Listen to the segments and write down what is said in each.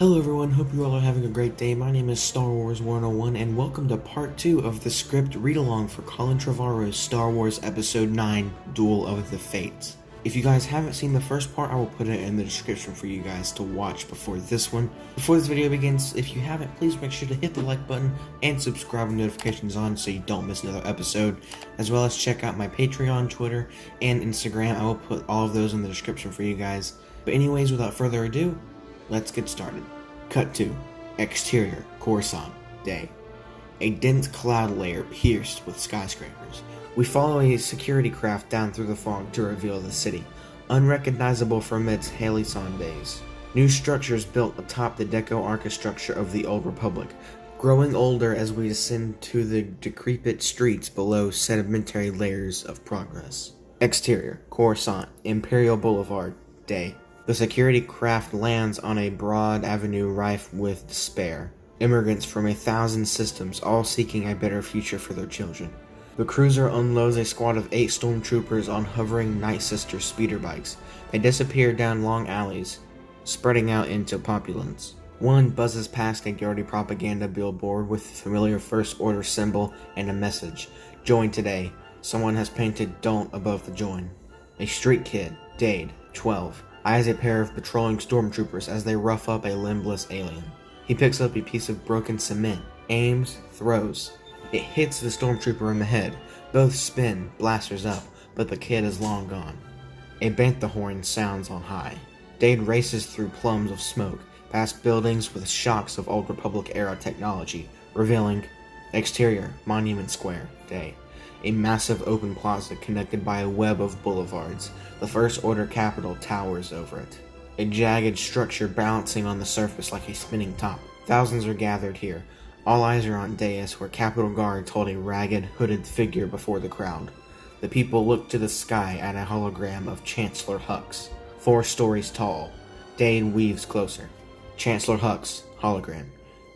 Hello everyone, hope you all are having a great day. My name is Star Wars 101 and welcome to part 2 of the script read-along for Colin Trevorrow's Star Wars Episode 9, Duel of the Fates. If you guys haven't seen the first part, I will put it in the description for you guys to watch before this one. Before this video begins, if you haven't, please make sure to hit the like button and subscribe with notifications on so you don't miss another episode, as well as check out my Patreon, Twitter, and Instagram. I will put all of those in the description for you guys. But anyways, without further ado, let's get started. Cut to exterior Coruscant day. A dense cloud layer pierced with skyscrapers. We follow a security craft down through the fog to reveal the city, unrecognizable from its halcyon days. New structures built atop the deco architecture of the Old Republic, growing older as we descend to the decrepit streets below sedimentary layers of progress. Exterior Coruscant Imperial Boulevard day. The security craft lands on a broad avenue rife with despair. Immigrants from 1,000 systems, all seeking a better future for their children. The cruiser unloads a squad of 8 stormtroopers on hovering Night Sister speeder bikes. They disappear down long alleys, spreading out into populace. One buzzes past a dirty propaganda billboard with the familiar First Order symbol and a message. Join today. Someone has painted "Don't" above the join. A street kid, Dade, 12. Eyes a pair of patrolling stormtroopers as they rough up a limbless alien. He picks up a piece of broken cement, aims, throws. It hits the stormtrooper in the head. Both spin, blasters up, but the kid is long gone. A bantha horn sounds on high. Dade races through plumes of smoke, past buildings with shocks of Old Republic-era technology, revealing exterior Monument Square day. A massive open plaza connected by a web of boulevards. The First Order capital towers over it. A jagged structure balancing on the surface like a spinning top. Thousands are gathered here. All eyes are on dais where Capitol guards hold a ragged, hooded figure before the crowd. The people look to the sky at a hologram of Chancellor Hux, 4 stories tall. Dade weaves closer. Chancellor Hux, hologram.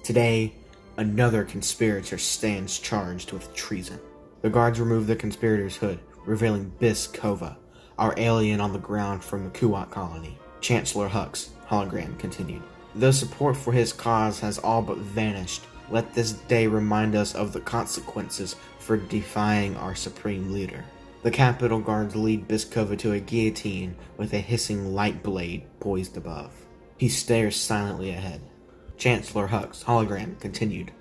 Today, another conspirator stands charged with treason. The guards remove the conspirator's hood, revealing Bis Kova, our alien on the ground from the Kuat colony. Chancellor Hux, hologram continued. Though support for his cause has all but vanished, let this day remind us of the consequences for defying our supreme leader. The Capitol guards lead Bis Kova to a guillotine with a hissing light blade poised above. He stares silently ahead. Chancellor Hux, hologram continued.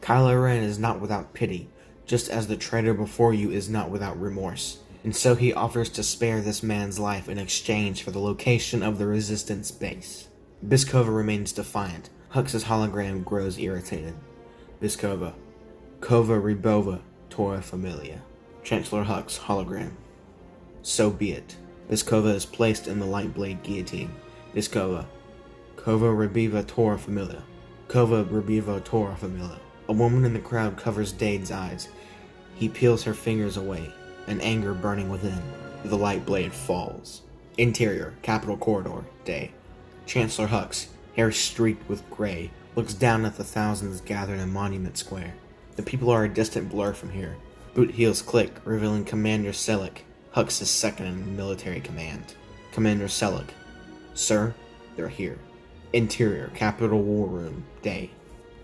Kylo Ren is not without pity, just as the traitor before you is not without remorse, and so he offers to spare this man's life in exchange for the location of the Resistance base. Bis Kova remains defiant. Hux's hologram grows irritated. Bis Kova. Kova Rebova, Tora Familia. Chancellor Hux, hologram. So be it. Bis Kova is placed in the light blade guillotine. Bis Kova. Kova Rebiva Tora Familia. Kova Rebiva Tora Familia. A woman in the crowd covers Dade's eyes. He peels her fingers away, an anger burning within. The light blade falls. Interior, Capitol Corridor, day. Chancellor Hux, hair streaked with gray, looks down at the thousands gathered in Monument Square. The people are a distant blur from here. Boot heels click, revealing Commander Selleck, Hux's second in military command. Commander Selleck, sir, they're here. Interior, Capitol War Room, day.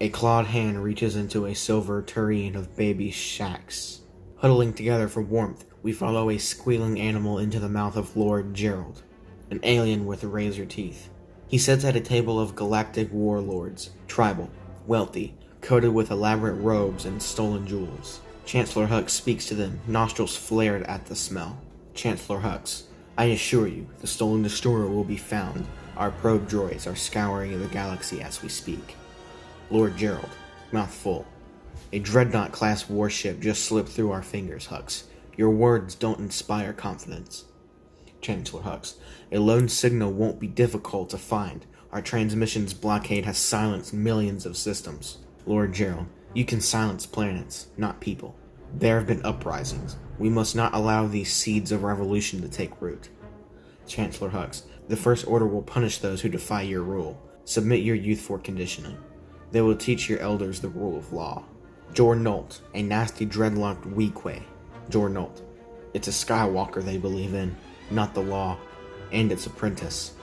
A clawed hand reaches into a silver tureen of baby shacks. Huddling together for warmth, we follow a squealing animal into the mouth of Lord Gerald, an alien with razor teeth. He sits at a table of galactic warlords, tribal, wealthy, coated with elaborate robes and stolen jewels. Chancellor Hux speaks to them, nostrils flared at the smell. Chancellor Hux, I assure you, the stolen destroyer will be found. Our probe droids are scouring the galaxy as we speak. Lord Gerald, mouth full. A Dreadnought-class warship just slipped through our fingers, Hux. Your words don't inspire confidence. Chancellor Hux, a lone signal won't be difficult to find. Our transmissions blockade has silenced millions of systems. Lord Gerald, you can silence planets, not people. There have been uprisings. We must not allow these seeds of revolution to take root. Chancellor Hux, the First Order will punish those who defy your rule. Submit your youth for conditioning. They will teach your elders the rule of law. Jor Nolt, a nasty dreadlocked Weequay. Jor Nolt. It's a Skywalker they believe in, not the law, and its apprentice.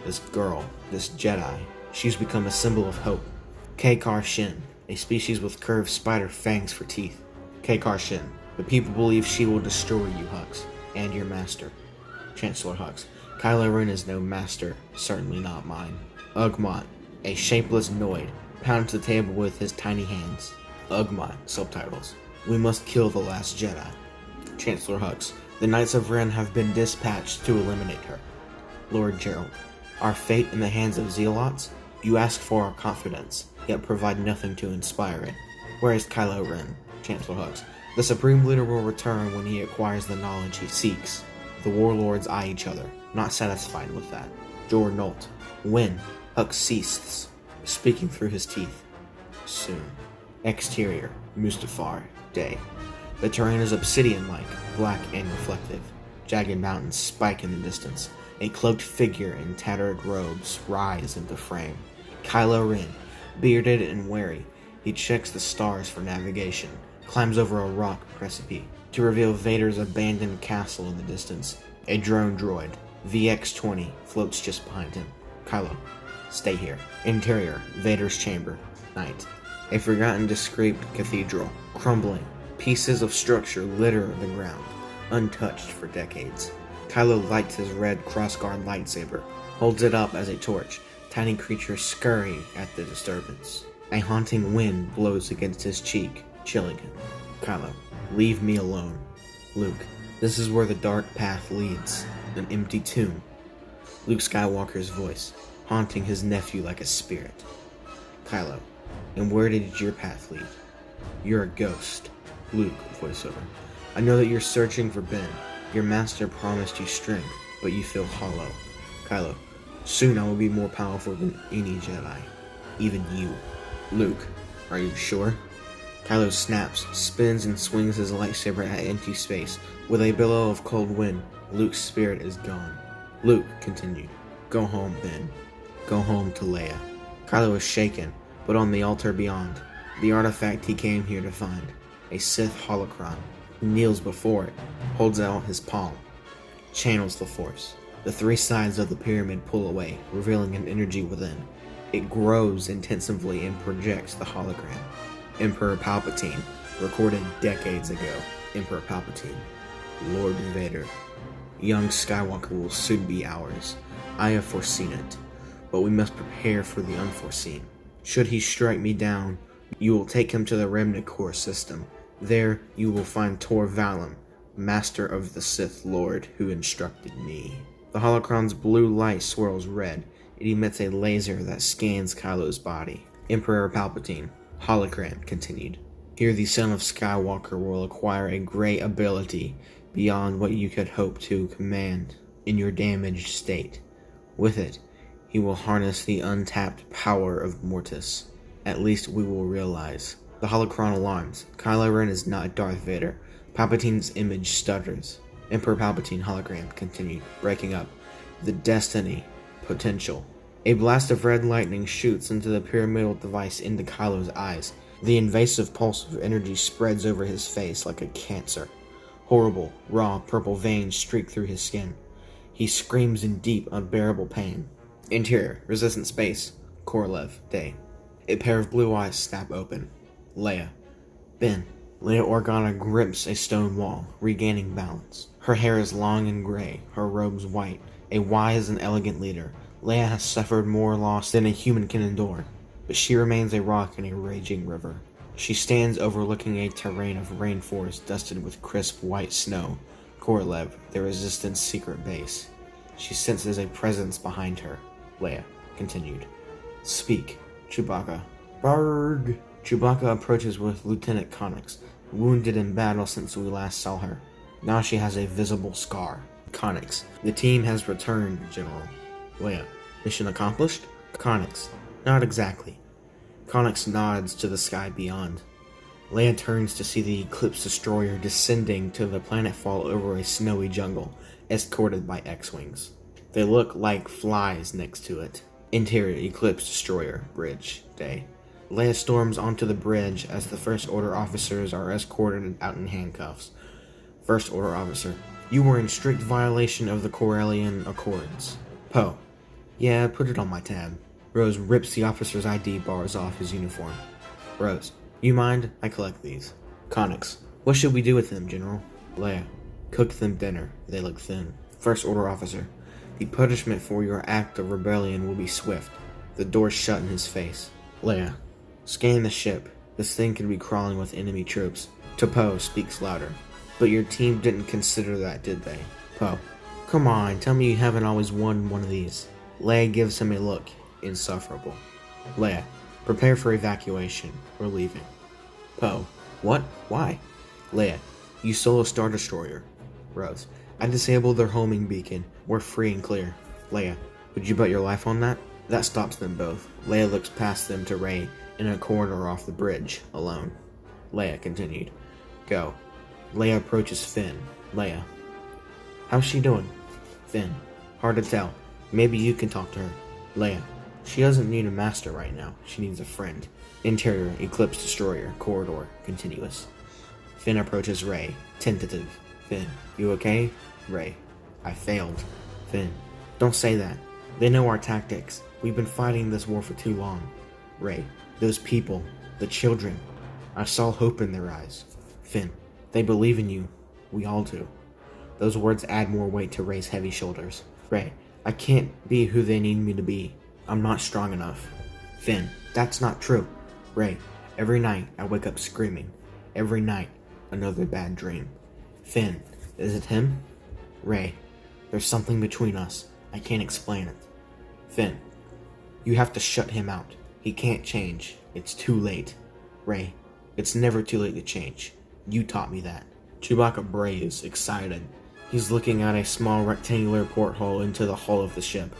This girl, this Jedi, She's become a symbol of hope. Kekar Shin, a species with curved spider fangs for teeth. Kekar Shin, but people believe she will destroy you, Hux, and your master. Chancellor Hux, Kylo Ren is no master, certainly not mine. Ugmont, a shapeless Noid, pounds the table with his tiny hands. Ugmont, subtitles, we must kill the last Jedi. Chancellor Hux, the Knights of Ren have been dispatched to eliminate her. Lord Gerald, our fate in the hands of Zealots? You ask for our confidence, yet provide nothing to inspire it. Where is Kylo Ren? Chancellor Hux, the Supreme Leader will return when he acquires the knowledge he seeks. The warlords eye each other, not satisfied with that. Jor Nolt, when? Hux ceases, speaking through his teeth. Soon. Exterior, Mustafar, day. The terrain is obsidian-like, black and reflective. Jagged mountains spike in the distance. A cloaked figure in tattered robes rise into frame. Kylo Ren, bearded and wary, he checks the stars for navigation, climbs over a rock precipice to reveal Vader's abandoned castle in the distance. A drone droid, VX-20, floats just behind him. Kylo, stay here. Interior, Vader's chamber, night. A forgotten discreet cathedral, crumbling. Pieces of structure litter the ground, untouched for decades. Kylo lights his red crossguard lightsaber, holds it up as a torch. Tiny creatures scurry at the disturbance. A haunting wind blows against his cheek, chilling him. Kylo, leave me alone. Luke, this is where the dark path leads, an empty tomb. Luke Skywalker's voice, haunting his nephew like a spirit. Kylo, and where did your path lead? You're a ghost. Luke, voiceover, I know that you're searching for Ben. Your master promised you strength, but you feel hollow. Kylo, soon I will be more powerful than any Jedi. Even you. Luke, are you sure? Kylo snaps, spins and swings his lightsaber at empty space. With a billow of cold wind, Luke's spirit is gone. Luke continued, go home, Ben. Go home to Leia. Kylo is shaken, but on the altar beyond, the artifact he came here to find, a Sith holocron. He kneels before it, holds out his palm, channels the Force. The three sides of the pyramid pull away, revealing an energy within. It grows intensively and projects the hologram. Emperor Palpatine, recorded decades ago. Emperor Palpatine, Lord Vader. Young Skywalker will soon be ours. I have foreseen it, but we must prepare for the unforeseen. Should he strike me down, you will take him to the Remnant Core system. There you will find Tor Valum, master of the Sith Lord who instructed me. The holocron's blue light swirls red. It emits a laser that scans Kylo's body. Emperor Palpatine, hologram continued. Here the son of Skywalker will acquire a great ability beyond what you could hope to command in your damaged state. With it, he will harness the untapped power of Mortis. At least we will realize. The holocron alarms. Kylo Ren is not Darth Vader. Palpatine's image stutters. Emperor Palpatine hologram continued, breaking up. The destiny. Potential. A blast of red lightning shoots into the pyramidal device into Kylo's eyes. The invasive pulse of energy spreads over his face like a cancer. Horrible, raw, purple veins streak through his skin. He screams in deep, unbearable pain. Interior, resistant space. Korolev, day. A pair of blue eyes snap open. Leia. Ben. Leia Organa grips a stone wall, regaining balance. Her hair is long and gray, her robes white. A wise and elegant leader, Leia has suffered more loss than a human can endure, but she remains a rock in a raging river. She stands overlooking a terrain of rainforest dusted with crisp white snow. Korolev, the Resistance secret base. She senses a presence behind her. Leia continued. Speak, Chewbacca. Barg! Chewbacca approaches with Lieutenant Connix, wounded in battle since we last saw her. Now she has a visible scar. Connix, the team has returned, General. Leia, mission accomplished? Connix, not exactly. Connix nods to the sky beyond. Leia turns to see the Eclipse Destroyer descending to the planetfall over a snowy jungle, escorted by X-Wings. They look like flies next to it. Interior Eclipse Destroyer, bridge, day. Leia storms onto the bridge as the First Order officers are escorted out in handcuffs. First Order officer, you were in strict violation of the Corellian Accords. Poe, yeah, put it on my tab. Rose rips the officer's ID bars off his uniform. Rose, you mind? I collect these. Connix, what should we do with them, General? Leia, cook them dinner. They look thin. First Order officer, the punishment for your act of rebellion will be swift. The door shut in his face. Leia, scan the ship. This thing could be crawling with enemy troops. To Poe speaks louder. But your team didn't consider that, did they? Poe, come on, tell me you haven't always won one of these. Leia gives him a look. Insufferable. Leia, prepare for evacuation. We're leaving. Poe, what? Why? Leia, you stole a Star Destroyer. Rose, I disabled their homing beacon. We're free and clear. Leia, would you bet your life on that? That stops them both. Leia looks past them to Rey in a corridor off the bridge, alone. Leia continued. Go. Leia approaches Finn. Leia. How's she doing? Finn. Hard to tell. Maybe you can talk to her. Leia. She doesn't need a master right now. She needs a friend. Interior, Eclipse Destroyer, corridor, continuous. Finn approaches Rey. Tentative. Finn. You okay? Rey. I failed. Finn. Don't say that. They know our tactics. We've been fighting this war for too long. Rey. Those people. The children. I saw hope in their eyes. Finn. They believe in you. We all do. Those words add more weight to Rey's heavy shoulders. Rey. I can't be who they need me to be. I'm not strong enough. Finn. That's not true. Rey. Every night I wake up screaming. Every night another bad dream. Finn. Is it him? Rey. There's something between us. I can't explain it. Finn. You have to shut him out. He can't change. It's too late. Rey. It's never too late to change. You taught me that. Chewbacca brays, excited. He's looking at a small rectangular porthole into the hull of the ship.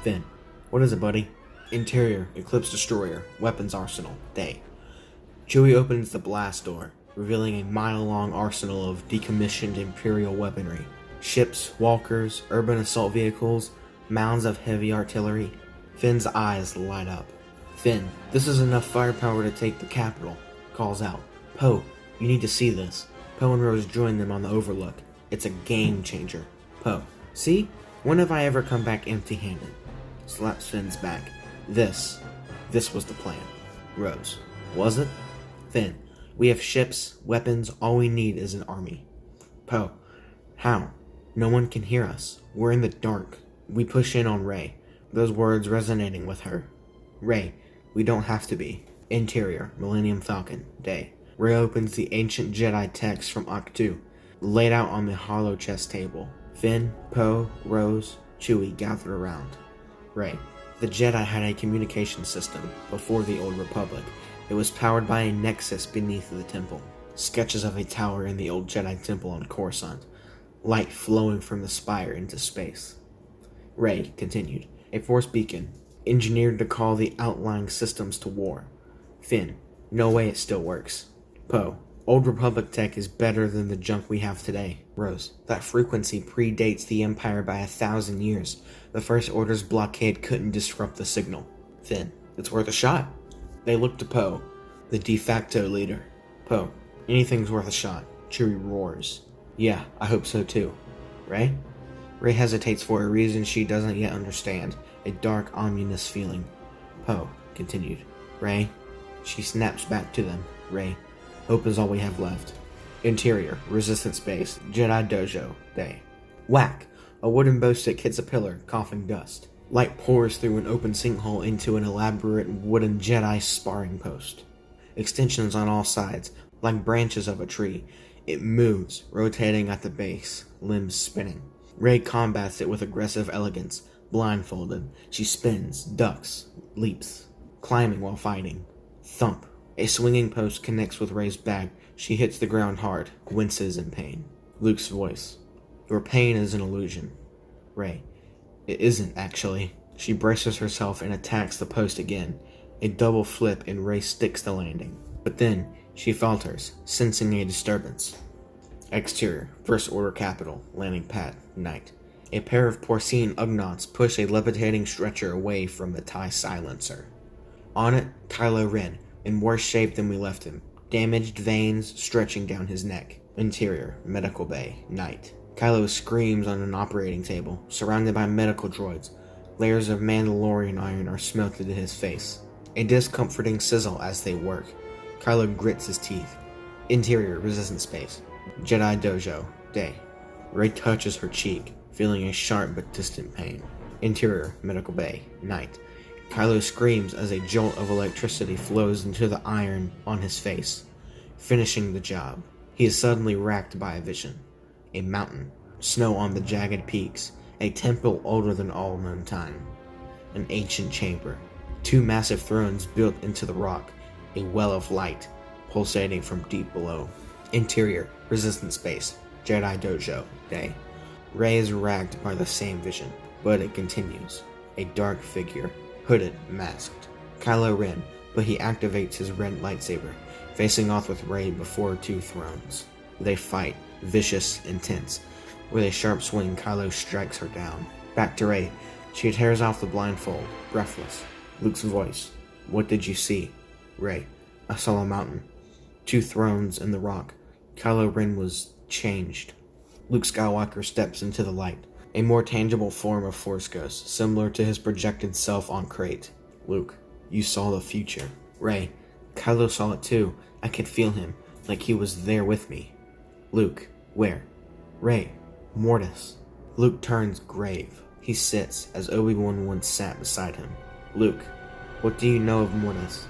Finn. What is it, buddy? Interior, Eclipse Destroyer, weapons arsenal, day. Chewie opens the blast door, revealing a mile-long arsenal of decommissioned Imperial weaponry. Ships, walkers, urban assault vehicles, mounds of heavy artillery. Finn's eyes light up. Finn, this is enough firepower to take the capital, calls out. Poe, you need to see this. Poe and Rose join them on the Overlook. It's a game changer. Poe, see? When have I ever come back empty-handed? Slaps Finn's back. This was the plan. Rose, was it? Finn, we have ships, weapons, all we need is an army. Poe, how? No one can hear us. We're in the dark. We push in on Rey, those words resonating with her. Rey, we don't have to be. Interior, Millennium Falcon, day. Rey opens the ancient Jedi text from Octu, laid out on the hollow chess table. Finn, Poe, Rose, Chewie gather around. Rey, the Jedi had a communication system before the Old Republic. It was powered by a nexus beneath the temple. Sketches of a tower in the old Jedi temple on Coruscant. Light flowing from the spire into space. Rey continued. A force beacon, engineered to call the outlying systems to war. Finn, no way it still works. Poe, Old Republic tech is better than the junk we have today. Rose, that frequency predates the Empire by 1,000 years. The First Order's blockade couldn't disrupt the signal. Finn, it's worth a shot. They look to Poe, the de facto leader. Poe, anything's worth a shot. Chewie roars. Yeah, I hope so too. Rey? Rey hesitates for a reason she doesn't yet understand. A dark, ominous feeling. Poe continued. Rey? She snaps back to them. Rey, hope is all we have left. Interior, Resistance Base, Jedi Dojo, day. Whack! A wooden bow stick hits a pillar, coughing dust. Light pours through an open sinkhole into an elaborate wooden Jedi sparring post. Extensions on all sides, like branches of a tree. It moves, rotating at the base, limbs spinning. Rey combats it with aggressive elegance. Blindfolded, she spins, ducks, leaps, climbing while fighting. Thump. A swinging post connects with Rey's back. She hits the ground hard, winces in pain. Luke's voice. Your pain is an illusion. Rey. It isn't, actually. She braces herself and attacks the post again. A double flip and Rey sticks the landing. But then, she falters, sensing a disturbance. Exterior, First Order Capital, landing pad, night. A pair of porcine Ugnaughts push a levitating stretcher away from the TIE silencer. On it, Kylo Ren, in worse shape than we left him. Damaged veins stretching down his neck. Interior, medical bay, night. Kylo screams on an operating table, surrounded by medical droids. Layers of Mandalorian iron are smelted in his face, a discomforting sizzle as they work. Kylo grits his teeth. Interior, resistance space. Jedi Dojo, day. Rey touches her cheek, feeling a sharp but distant pain. Interior, medical bay, night. Kylo screams as a jolt of electricity flows into the iron on his face, finishing the job. He is suddenly racked by a vision. A mountain, snow on the jagged peaks, a temple older than all known time. An ancient chamber, 2 massive thrones built into the rock, a well of light pulsating from deep below. Interior, resistance space, Jedi Dojo, day. Rey is racked by the same vision, but it continues. A dark figure, hooded, masked. Kylo Ren, but he activates his red lightsaber, facing off with Rey before 2 thrones. They fight, vicious, intense. With a sharp swing, Kylo strikes her down. Back to Rey. She tears off the blindfold, breathless. Luke's voice. What did you see? Rey. I saw a mountain. 2 thrones and the rock. Kylo Ren was changed. Luke Skywalker steps into the light. A more tangible form of Force Ghost, similar to his projected self on Crate. Luke. You saw the future. Rey. Kylo saw it too. I could feel him, like he was there with me. Luke. Where? Rey. Mortis. Luke turns grave. He sits, as Obi-Wan once sat beside him. Luke. What do you know of Mortis?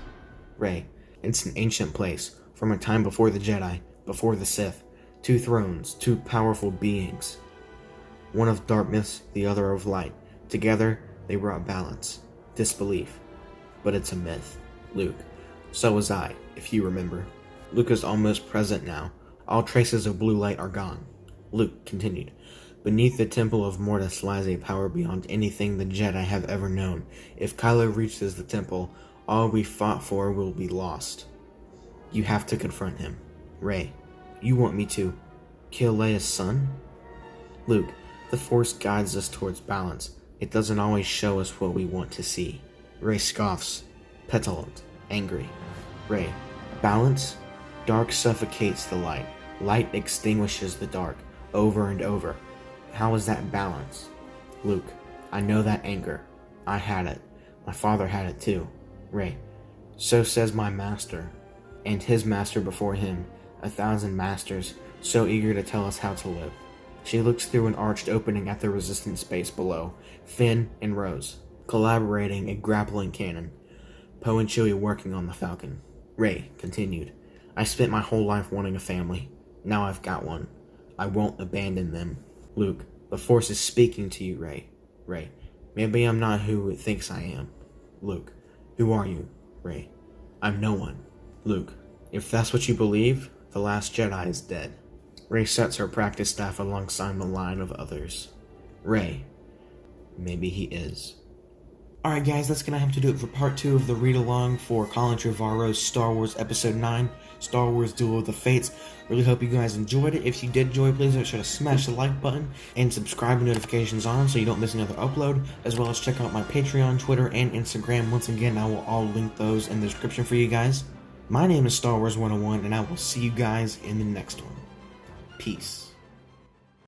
Rey. It's an ancient place, from a time before the Jedi, before the Sith. 2 thrones, 2 powerful beings. One of darkness, the other of light. Together, they brought balance. Disbelief. But it's a myth. Luke. So was I, if you remember. Luke is almost present now. All traces of blue light are gone. Luke continued. Beneath the temple of Mortis lies a power beyond anything the Jedi have ever known. If Kylo reaches the temple, all we fought for will be lost. You have to confront him. Rey. You want me to kill Leia's son? Luke. The Force guides us towards balance. It doesn't always show us what we want to see. Rey scoffs. Petulant. Angry. Rey. Balance? Dark suffocates the light. Light extinguishes the dark. Over and over. How is that balance? Luke. I know that anger. I had it. My father had it too. Rey. So says my master. And his master before him. 1,000 masters, so eager to tell us how to live. She looks through an arched opening at the resistance space below. Finn and Rose, collaborating a grappling cannon. Poe and Chewie working on the Falcon. Rey continued. I spent my whole life wanting a family. Now I've got one. I won't abandon them. Luke. The Force is speaking to you, Rey. Rey. Maybe I'm not who it thinks I am. Luke. Who are you? Rey. I'm no one. Luke. If that's what you believe, the last Jedi is dead. Rey sets her practice staff alongside the line of others. Rey. Maybe he is. Alright guys, that's going to have to do it for part 2 of the read-along for Colin Trevorrow's Star Wars Episode 9, Star Wars Duel of the Fates. Really hope you guys enjoyed it. If you did enjoy, please make sure to smash the like button and subscribe with notifications on so you don't miss another upload, as well as check out my Patreon, Twitter, and Instagram. Once again, I will all link those in the description for you guys. My name is Star Wars 101, and I will see you guys in the next one. Peace.